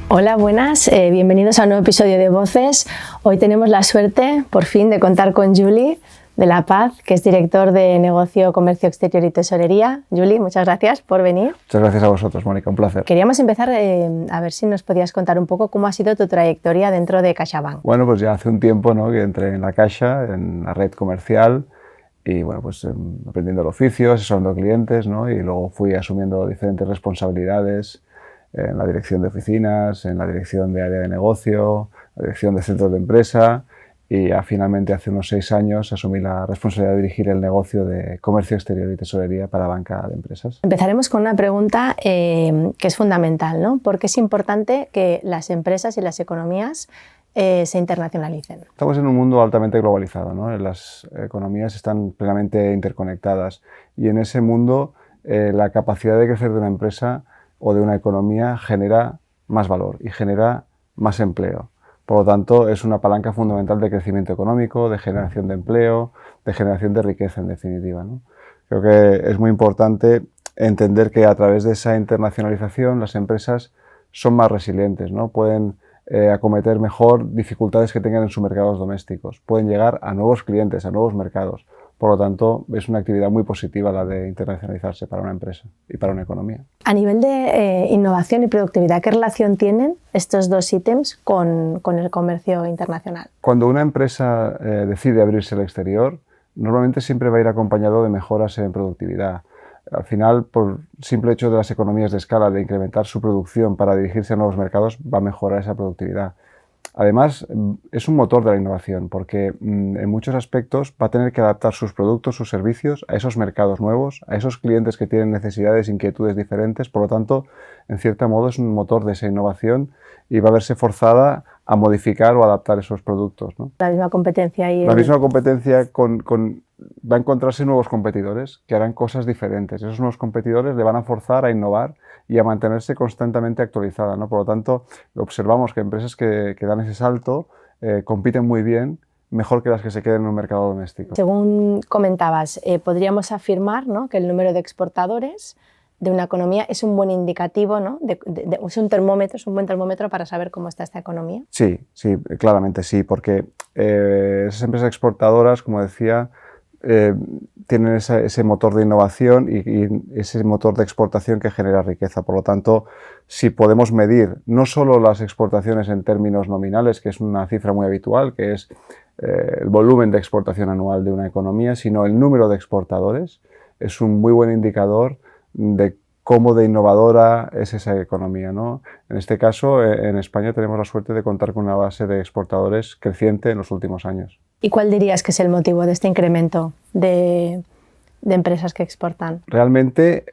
Hola, buenas, bienvenidos a un nuevo episodio de Voces. Hoy tenemos la suerte, por fin, de contar con Juli de La Paz, que es director de Negocio, Comercio Exterior y Tesorería. Juli, muchas gracias por venir. Muchas gracias a vosotros, Mónica, un placer. Queríamos empezar a ver si nos podías contar un poco cómo ha sido tu trayectoria dentro de CaixaBank. Bueno, pues ya hace un tiempo, ¿no?, que entré en la Caixa, en la red comercial, y bueno, pues aprendiendo el oficio, asesorando clientes, ¿no?, y luego fui asumiendo diferentes responsabilidades en la dirección de oficinas, en la dirección de área de negocio, la dirección de centros de empresa, y ya finalmente hace unos 6 años asumí la responsabilidad de dirigir el negocio de comercio exterior y tesorería para banca de empresas. Empezaremos con una pregunta que es fundamental, ¿no? ¿Por qué es importante que las empresas y las economías se internacionalicen? Estamos en un mundo altamente globalizado, ¿no? Las economías están plenamente interconectadas y en ese mundo la capacidad de crecer de una empresa o de una economía genera más valor y genera más empleo. Por lo tanto, es una palanca fundamental de crecimiento económico, de generación de empleo, de generación de riqueza, en definitiva, ¿no? Creo que es muy importante entender que a través de esa internacionalización las empresas son más resilientes, ¿no? Pueden acometer mejor dificultades que tengan en sus mercados domésticos, pueden llegar a nuevos clientes, a nuevos mercados. Por lo tanto, es una actividad muy positiva la de internacionalizarse para una empresa y para una economía. A nivel de innovación y productividad, ¿qué relación tienen estos dos ítems con el comercio internacional? Cuando una empresa decide abrirse al exterior, normalmente siempre va a ir acompañado de mejoras en productividad. Al final, por simple hecho de las economías de escala, de incrementar su producción para dirigirse a nuevos mercados, va a mejorar esa productividad. Además, es un motor de la innovación porque en muchos aspectos va a tener que adaptar sus productos, sus servicios a esos mercados nuevos, a esos clientes que tienen necesidades e inquietudes diferentes. Por lo tanto, en cierto modo es un motor de esa innovación y va a verse forzada a modificar o adaptar esos productos, ¿no? La misma competencia y... La misma competencia va a encontrarse nuevos competidores que harán cosas diferentes. Esos nuevos competidores le van a forzar a innovar y a mantenerse constantemente actualizada, ¿no? Por lo tanto, observamos que empresas que dan ese salto compiten muy bien, mejor que las que se queden en un mercado doméstico. Según comentabas, podríamos afirmar, ¿no?, que el número de exportadores de una economía es un buen indicativo, ¿no? Es un termómetro, es un buen termómetro para saber cómo está esta economía. Sí, claramente sí, porque esas empresas exportadoras, como decía, tienen ese motor de innovación y ese motor de exportación que genera riqueza. Por lo tanto, si podemos medir no solo las exportaciones en términos nominales, que es una cifra muy habitual, que es el volumen de exportación anual de una economía, sino el número de exportadores, es un muy buen indicador de cómo de innovadora es esa economía, ¿no? En este caso, en España tenemos la suerte de contar con una base de exportadores creciente en los últimos años. ¿Y cuál dirías que es el motivo de este incremento de empresas que exportan? Realmente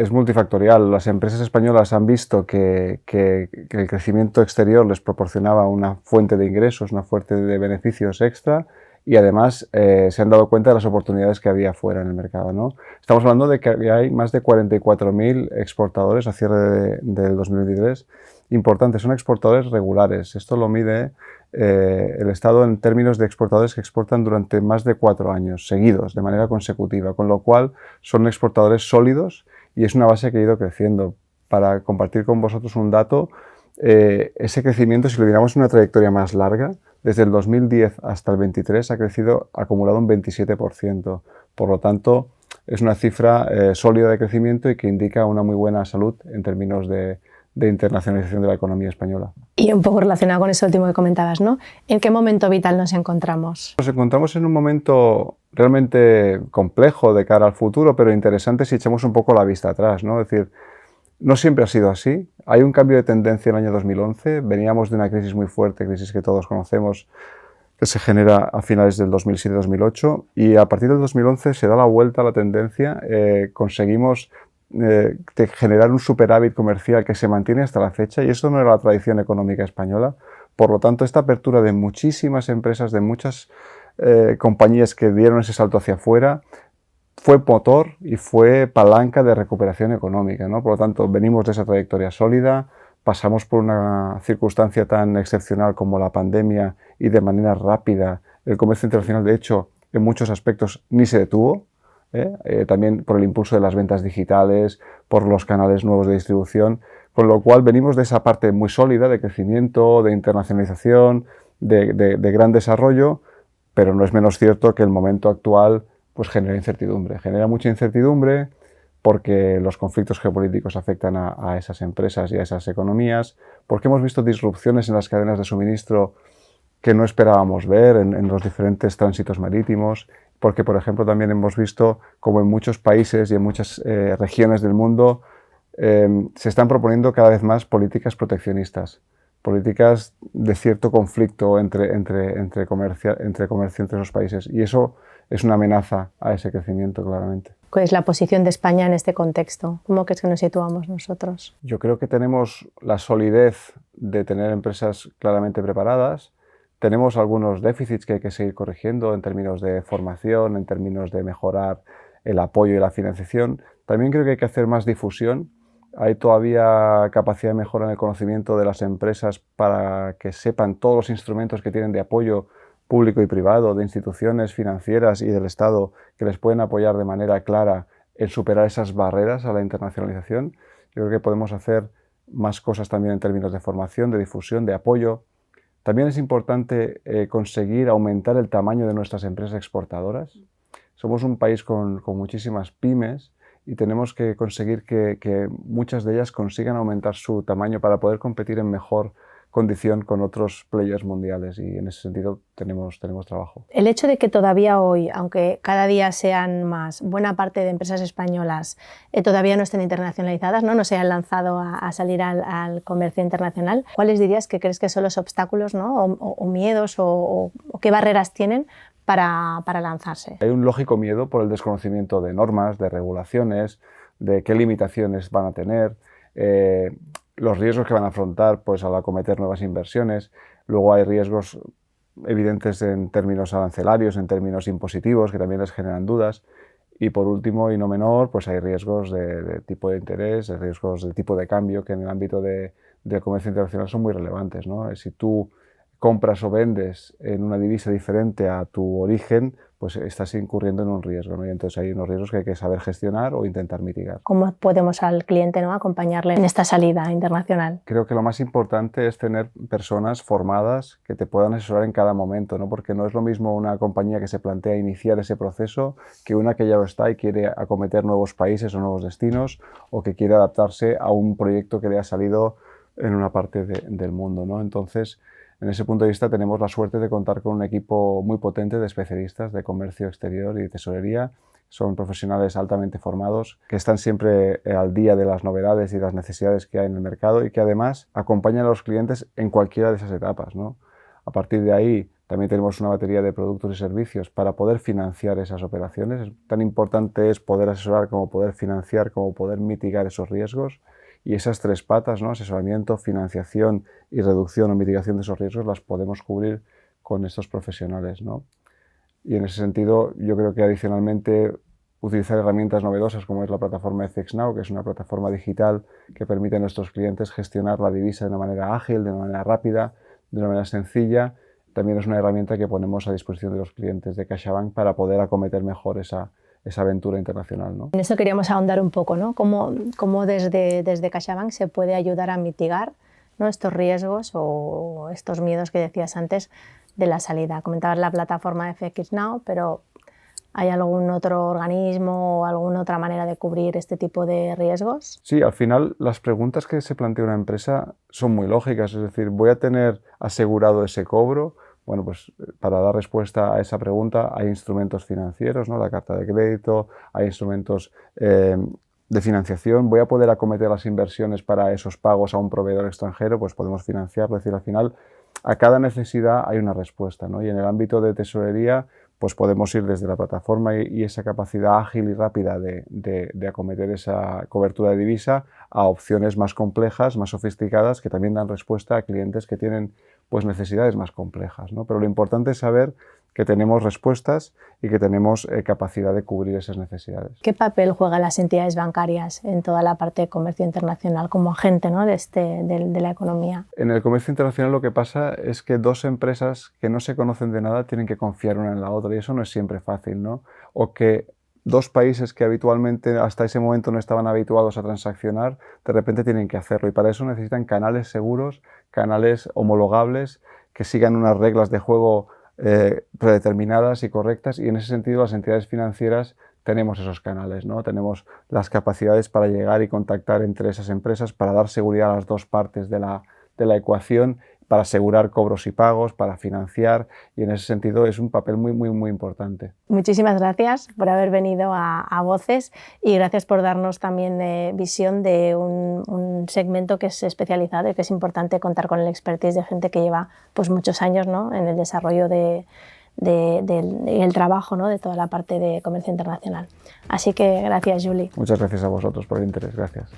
es multifactorial. Las empresas españolas han visto que el crecimiento exterior les proporcionaba una fuente de ingresos, una fuente de beneficios extra y además se han dado cuenta de las oportunidades que había fuera en el mercado, ¿no? Estamos hablando de que hay más de 44.000 exportadores a cierre del 2023. Importantes, son exportadores regulares. Esto lo mide el Estado en términos de exportadores que exportan durante más de 4 años seguidos, de manera consecutiva, con lo cual son exportadores sólidos y es una base que ha ido creciendo. Para compartir con vosotros un dato, ese crecimiento, si lo miramos en una trayectoria más larga, desde el 2010 hasta el 23 ha crecido acumulado un 27%. Por lo tanto, es una cifra sólida de crecimiento y que indica una muy buena salud en términos de internacionalización de la economía española. Y un poco relacionado con eso último que comentabas, ¿no? ¿En qué momento vital nos encontramos? Nos encontramos en un momento realmente complejo de cara al futuro, pero interesante si echamos un poco la vista atrás, ¿no? Es decir, no siempre ha sido así. Hay un cambio de tendencia en el año 2011. Veníamos de una crisis muy fuerte, crisis que todos conocemos, que se genera a finales del 2007-2008 y a partir del 2011 se da la vuelta a la tendencia. Conseguimos generar un superávit comercial que se mantiene hasta la fecha y esto no era la tradición económica española. Por lo tanto, esta apertura de muchísimas empresas, de muchas compañías que dieron ese salto hacia afuera, fue motor y fue palanca de recuperación económica, ¿no? Por lo tanto, venimos de esa trayectoria sólida, pasamos por una circunstancia tan excepcional como la pandemia y de manera rápida el comercio internacional, de hecho, en muchos aspectos ni se detuvo, también por el impulso de las ventas digitales, por los canales nuevos de distribución, Con lo cual venimos de esa parte muy sólida de crecimiento, de internacionalización, de gran desarrollo, pero no es menos cierto que el momento actual pues genera incertidumbre. Genera mucha incertidumbre porque los conflictos geopolíticos afectan a esas empresas y a esas economías, porque hemos visto disrupciones en las cadenas de suministro que no esperábamos ver en los diferentes tránsitos marítimos, porque, por ejemplo, también hemos visto como en muchos países y en muchas regiones del mundo se están proponiendo cada vez más políticas proteccionistas, políticas de cierto conflicto entre comercio entre esos países, y eso es una amenaza a ese crecimiento, claramente. ¿Cuál es la posición de España en este contexto? ¿Cómo crees que nos situamos nosotros? Yo creo que tenemos la solidez de tener empresas claramente preparadas. Tenemos algunos déficits que hay que seguir corrigiendo en términos de formación, en términos de mejorar el apoyo y la financiación. También creo que hay que hacer más difusión. Hay todavía capacidad de mejora en el conocimiento de las empresas para que sepan todos los instrumentos que tienen de apoyo público y privado, de instituciones financieras y del Estado que les pueden apoyar de manera clara en superar esas barreras a la internacionalización. Yo creo que podemos hacer más cosas también en términos de formación, de difusión, de apoyo. También es importante conseguir aumentar el tamaño de nuestras empresas exportadoras. Somos un país con muchísimas pymes y tenemos que conseguir que muchas de ellas consigan aumentar su tamaño para poder competir en mejor condición con otros players mundiales, y en ese sentido tenemos trabajo. El hecho de que todavía hoy, aunque cada día sean más, buena parte de empresas españolas todavía no estén internacionalizadas, no se hayan lanzado a salir al comercio internacional, ¿cuáles dirías que crees que son los obstáculos, ¿no? o miedos o qué barreras tienen para lanzarse? Hay un lógico miedo por el desconocimiento de normas, de regulaciones, de qué limitaciones van a tener, los riesgos que van a afrontar pues, al acometer nuevas inversiones. Luego hay riesgos evidentes en términos arancelarios, en términos impositivos, que también les generan dudas. Y por último, y no menor, pues hay riesgos de tipo de interés, riesgos de tipo de cambio, que en el ámbito del comercio internacional son muy relevantes, ¿no? Si tú compras o vendes en una divisa diferente a tu origen, pues estás incurriendo en un riesgo, ¿no? Y entonces hay unos riesgos que hay que saber gestionar o intentar mitigar. ¿Cómo podemos al cliente, ¿no? acompañarle en esta salida internacional? Creo que lo más importante es tener personas formadas que te puedan asesorar en cada momento, ¿no? Porque no es lo mismo una compañía que se plantea iniciar ese proceso que una que ya lo está y quiere acometer nuevos países o nuevos destinos, o que quiere adaptarse a un proyecto que le ha salido en una parte del mundo, ¿no? Entonces, en ese punto de vista tenemos la suerte de contar con un equipo muy potente de especialistas de comercio exterior y tesorería. Son profesionales altamente formados que están siempre al día de las novedades y las necesidades que hay en el mercado, y que además acompañan a los clientes en cualquiera de esas etapas, ¿no? A partir de ahí también tenemos una batería de productos y servicios para poder financiar esas operaciones. Tan importante es poder asesorar como poder financiar, como poder mitigar esos riesgos. Y esas tres patas, ¿no? Asesoramiento, financiación y reducción o mitigación de esos riesgos, las podemos cubrir con estos profesionales, ¿no? Y en ese sentido, yo creo que adicionalmente utilizar herramientas novedosas como es la plataforma FX Now, que es una plataforma digital que permite a nuestros clientes gestionar la divisa de una manera ágil, de una manera rápida, de una manera sencilla. También es una herramienta que ponemos a disposición de los clientes de CaixaBank para poder acometer mejor esa aventura internacional, ¿no? En eso queríamos ahondar un poco, ¿no? ¿Cómo desde CaixaBank se puede ayudar a mitigar, ¿no? estos riesgos o estos miedos que decías antes de la salida? Comentabas la plataforma FX Now, pero ¿hay algún otro organismo o alguna otra manera de cubrir este tipo de riesgos? Sí, al final las preguntas que se plantea una empresa son muy lógicas, es decir, ¿voy a tener asegurado ese cobro? Bueno, pues para dar respuesta a esa pregunta hay instrumentos financieros, ¿no? La carta de crédito, hay instrumentos de financiación. ¿Voy a poder acometer las inversiones para esos pagos a un proveedor extranjero? Pues podemos financiarlo. Es decir, al final a cada necesidad hay una respuesta, ¿no? Y en el ámbito de tesorería pues podemos ir desde la plataforma y esa capacidad ágil y rápida de acometer esa cobertura de divisa a opciones más complejas, más sofisticadas, que también dan respuesta a clientes que tienen pues necesidades más complejas, ¿no? Pero lo importante es saber que tenemos respuestas y que tenemos capacidad de cubrir esas necesidades. ¿Qué papel juegan las entidades bancarias en toda la parte de comercio internacional como agente, ¿no? de la economía? En el comercio internacional lo que pasa es que dos empresas que no se conocen de nada tienen que confiar una en la otra, y eso no es siempre fácil, ¿no? O que dos países que habitualmente hasta ese momento no estaban habituados a transaccionar, de repente tienen que hacerlo, y para eso necesitan canales seguros, canales homologables, que sigan unas reglas de juego predeterminadas y correctas, y en ese sentido las entidades financieras tenemos esos canales, ¿no? Tenemos las capacidades para llegar y contactar entre esas empresas para dar seguridad a las dos partes de la ecuación, para asegurar cobros y pagos, para financiar, y en ese sentido es un papel muy importante. Muchísimas gracias por haber venido a Voces y gracias por darnos también visión de un segmento que es especializado y que es importante contar con el expertise de gente que lleva pues, muchos años, ¿no?, en el desarrollo y el trabajo, ¿no?, de toda la parte de comercio internacional. Así que gracias, Julie. Muchas gracias a vosotros por el interés. Gracias.